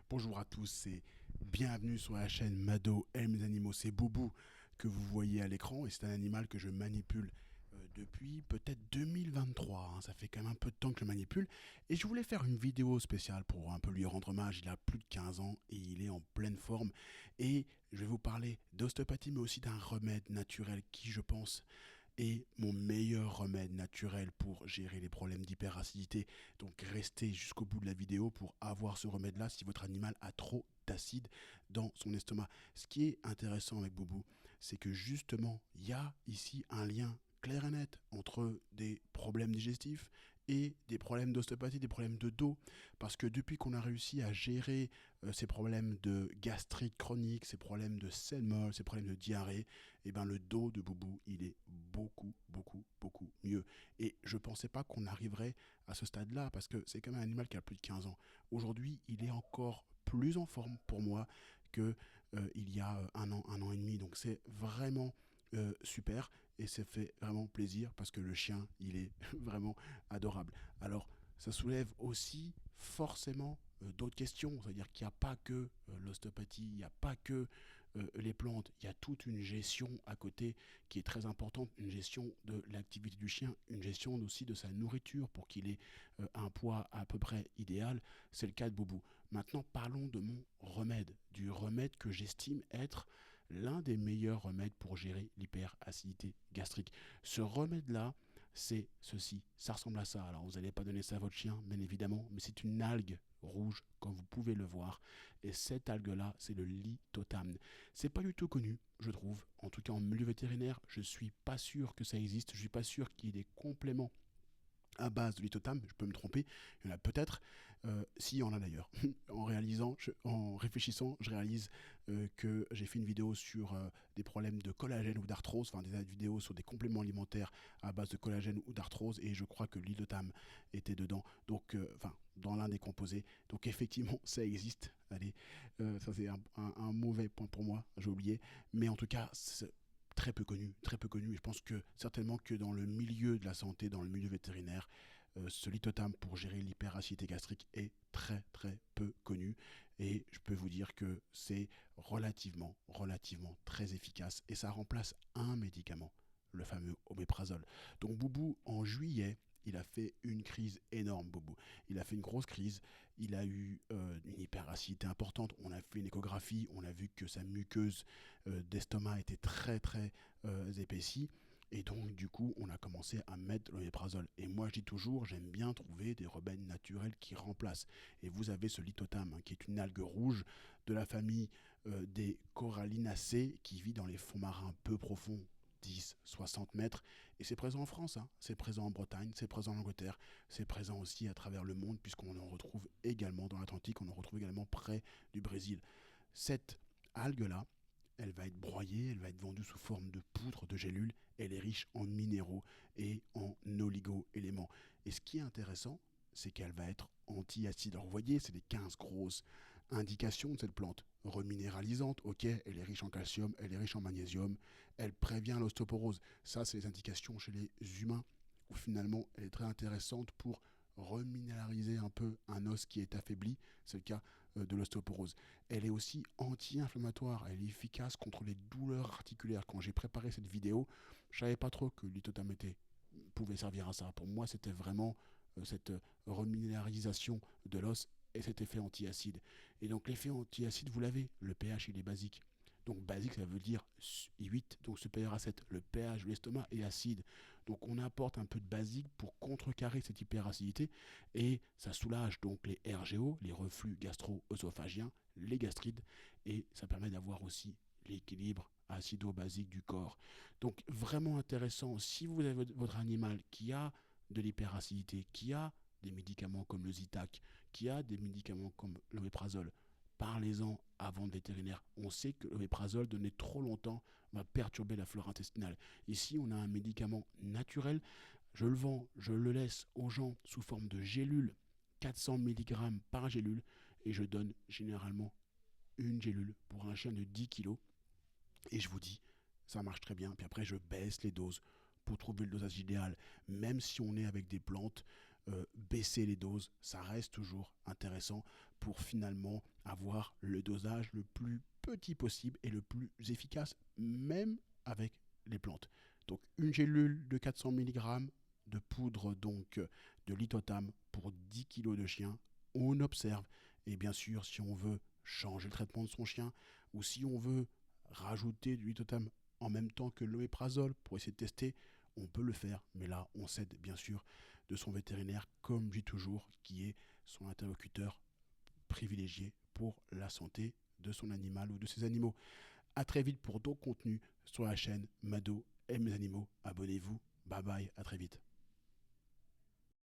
Bonjour à tous et bienvenue sur la chaîne Mado aime les animaux. C'est Boubou que vous voyez à l'écran et c'est un animal que je manipule depuis peut-être 2023. Ça fait quand même un peu de temps que je le manipule et je voulais faire une vidéo spéciale pour un peu lui rendre hommage. Il a plus de 15 ans et il est en pleine forme et je vais vous parler d'ostéopathie mais aussi d'un remède naturel qui je pense est mon meilleur remède naturel pour gérer les problèmes d'hyperacidité. Donc restez jusqu'au bout de la vidéo pour avoir ce remède-là si votre animal a trop d'acide dans son estomac. Ce qui est intéressant avec Boubou, c'est que justement, il y a ici un lien clair et net entre des problèmes digestifs et des problèmes d'ostéopathie, des problèmes de dos. Parce que depuis qu'on a réussi à gérer ces problèmes de gastrite chronique, ces problèmes de selle molle, ces problèmes de diarrhée, eh ben le dos de Boubou, il est beaucoup mieux. Et je pensais pas qu'on arriverait à ce stade-là, parce que c'est quand même un animal qui a plus de 15 ans. Aujourd'hui, il est encore plus en forme pour moi que il y a un an et demi. Donc c'est vraiment super et ça fait vraiment plaisir parce que le chien, il est vraiment adorable. Alors, ça soulève aussi forcément d'autres questions, c'est-à-dire qu'il n'y a pas que l'ostéopathie, il n'y a pas que les plantes, il y a toute une gestion à côté qui est très importante, une gestion de l'activité du chien, une gestion aussi de sa nourriture pour qu'il ait un poids à peu près idéal. C'est le cas de Boubou. Maintenant, parlons de mon remède, du remède que j'estime être l'un des meilleurs remèdes pour gérer l'hyperacidité gastrique. Ce remède-là, c'est ceci, ça ressemble à ça. Alors vous n'allez pas donner ça à votre chien, bien évidemment, mais c'est une algue rouge, comme vous pouvez le voir. Et cette algue-là, c'est le lithotamne. C'est pas du tout connu, je trouve. En tout cas, en milieu vétérinaire, je suis pas sûr que ça existe. Je suis pas sûr qu'il y ait des compléments à base de lithotam, je peux me tromper, il y en a peut-être, s'il y en a d'ailleurs. En réfléchissant, je réalise que j'ai fait une vidéo sur des problèmes de collagène ou d'arthrose, enfin des vidéos sur des compléments alimentaires à base de collagène ou d'arthrose, et je crois que le lithotam était dedans, donc enfin dans l'un des composés. Donc effectivement, ça existe. Allez, ça c'est un mauvais point pour moi, j'ai oublié, mais en tout cas, très peu connu. Et je pense que certainement que dans le milieu de la santé, dans le milieu vétérinaire, ce lithotam pour gérer l'hyperacidité gastrique est très peu connu. Et je peux vous dire que c'est relativement très efficace. Et ça remplace un médicament, le fameux oméprazole. Donc Boubou, en juillet, il a fait une crise énorme, Bobo. Il a fait une grosse crise. Il a eu une hyperacidité importante. On a fait une échographie. On a vu que sa muqueuse d'estomac était très épaissie. Et donc, du coup, on a commencé à mettre l'oméprazole. Et moi, je dis toujours, j'aime bien trouver des remèdes naturels qui remplacent. Et vous avez ce lithotam, hein, qui est une algue rouge de la famille des Corallinacées, qui vit dans les fonds marins peu profonds, 10, 60 mètres. Et c'est présent en France, hein. C'est présent en Bretagne, c'est présent en Angleterre, c'est présent aussi à travers le monde, puisqu'on en retrouve également dans l'Atlantique, on en retrouve également près du Brésil. Cette algue-là, elle va être broyée, elle va être vendue sous forme de poudre, de gélules. Elle est riche en minéraux et en oligo-éléments. Et ce qui est intéressant, c'est qu'elle va être anti-acide. Alors vous voyez, c'est les 15 grosses indications de cette plante. Reminéralisante, ok, elle est riche en calcium, elle est riche en magnésium, elle prévient l'ostéoporose. Ça, c'est les indications chez les humains, où finalement, elle est très intéressante pour reminéraliser un peu un os qui est affaibli, c'est le cas de l'ostéoporose. Elle est aussi anti-inflammatoire, elle est efficace contre les douleurs articulaires. Quand j'ai préparé cette vidéo, je savais pas trop que l'ithotam pouvait servir à ça. Pour moi, c'était vraiment cette reminéralisation de l'os et cet effet anti-acide. Et donc l'effet anti-acide, vous l'avez, le pH il est basique. Donc basique, ça veut dire 8, donc supérieur à 7. Le pH de l'estomac est acide. Donc on apporte un peu de basique pour contrecarrer cette hyperacidité et ça soulage donc les RGO, les reflux gastro-œsophagiens, les gastrites, et ça permet d'avoir aussi l'équilibre acido-basique du corps. Donc vraiment intéressant, si vous avez votre animal qui a de l'hyperacidité, qui a des médicaments comme le Zitac, qui a des médicaments comme l'oméprazole, parlez-en avant le vétérinaire. On sait que l'oméprazole donné trop longtemps va perturber la flore intestinale. Ici, on a un médicament naturel. Je le vends, je le laisse aux gens sous forme de gélule, 400 mg par gélule, et je donne généralement une gélule pour un chien de 10 kg. Et je vous dis, ça marche très bien. Puis après, je baisse les doses pour trouver le dosage idéal. Même si on est avec des plantes, baisser les doses, ça reste toujours intéressant pour finalement avoir le dosage le plus petit possible et le plus efficace, même avec les plantes. Donc une gélule de 400 mg de poudre donc de litotam pour 10 kg de chien, on observe. Et bien sûr, si on veut changer le traitement de son chien ou si on veut rajouter du litotam en même temps que l'oméprazole pour essayer de tester, on peut le faire. Mais là, on s'aide bien sûr de son vétérinaire, comme je dis toujours, qui est son interlocuteur privilégié pour la santé de son animal ou de ses animaux. A très vite pour d'autres contenus sur la chaîne Mado et mes animaux. Abonnez-vous. Bye bye, à très vite.